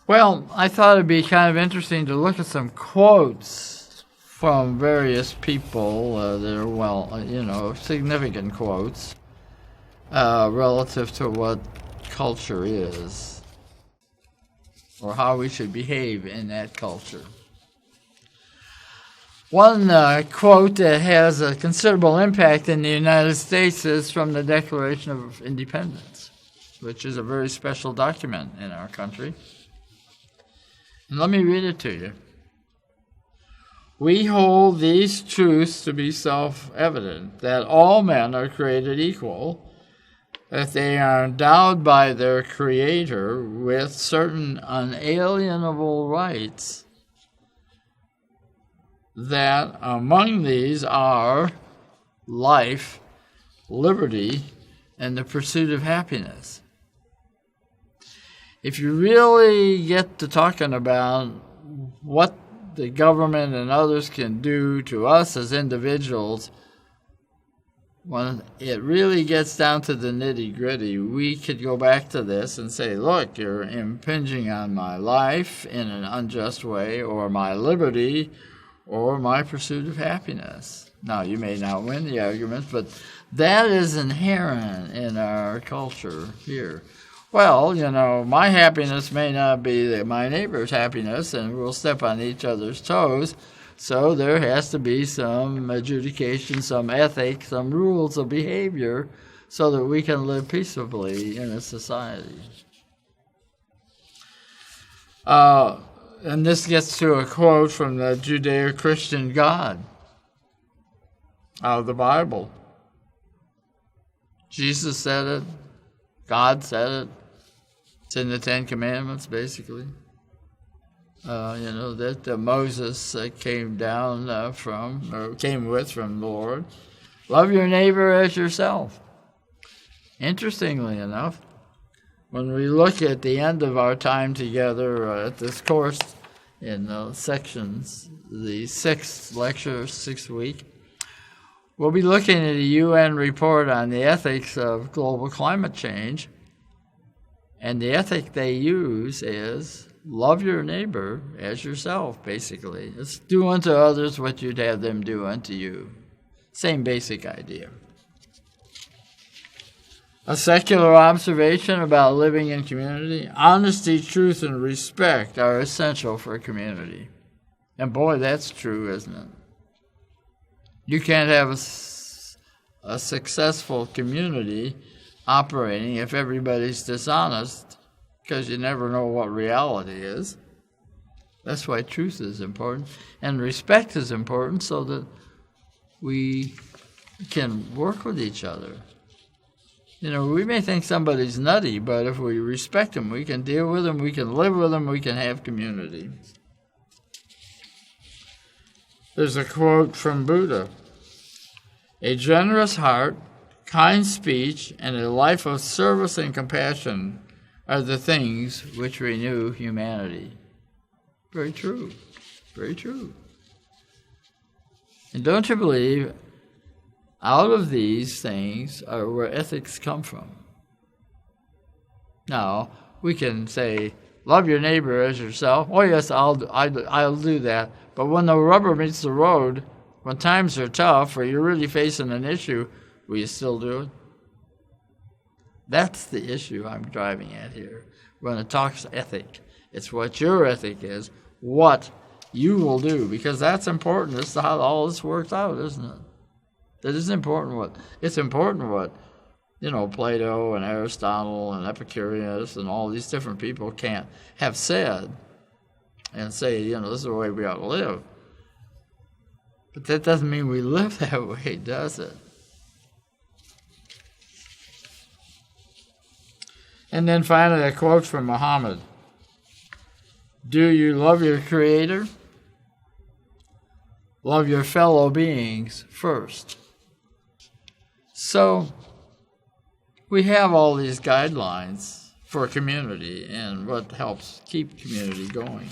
Well, I thought it'd be kind of interesting to look at some quotes from various people that are, significant quotes relative to what culture is or how we should behave in that culture. One quote that has a considerable impact in the United States is from the Declaration of Independence, which is a very special document in our country. And let me read it to you. We hold these truths to be self-evident, that all men are created equal, that they are endowed by their Creator with certain unalienable rights, that among these are life, liberty, and the pursuit of happiness. If you really get to talking about what the government and others can do to us as individuals, when it really gets down to the nitty-gritty, we could go back to this and say, look, you're impinging on my life in an unjust way, or my liberty, or my pursuit of happiness. Now, you may not win the argument, but that is inherent in our culture here. Well, my happiness may not be my neighbor's happiness, and we'll step on each other's toes. So there has to be some adjudication, some ethics, some rules of behavior so that we can live peaceably in a society. And this gets to a quote from the Judeo-Christian God out of the Bible. Jesus said it. God said it. It's in the Ten Commandments, basically. That Moses came with from the Lord. Love your neighbor as yourself. Interestingly enough, when we look at the end of our time together at this course in the sections, the sixth lecture, 6th week, we'll be looking at a UN report on the ethics of global climate change. And the ethic they use is love your neighbor as yourself, basically. It's do unto others what you'd have them do unto you. Same basic idea. A secular observation about living in community. Honesty, truth, and respect are essential for a community. And boy, that's true, isn't it? You can't have a successful community operating if everybody's dishonest, because you never know what reality is. That's why truth is important. And respect is important so that we can work with each other. We may think somebody's nutty, but if we respect them, we can deal with them, we can live with them, we can have community. There's a quote from Buddha. A generous heart, kind speech, and a life of service and compassion are the things which renew humanity. Very true. Very true. And don't you believe, out of these things are where ethics come from. Now, we can say, love your neighbor as yourself. Oh, yes, I'll do that. But when the rubber meets the road, when times are tough or you're really facing an issue, will you still do it? That's the issue I'm driving at here. When it talks ethic, it's what your ethic is, what you will do, because that's important. That's how all this works out, isn't it? That is important. It's important what Plato and Aristotle and Epicurus and all these different people can't have said and say, this is the way we ought to live. But that doesn't mean we live that way, does it? And then finally, a quote from Muhammad. Do you love your Creator? Love your fellow beings first. So, we have all these guidelines for community and what helps keep community going.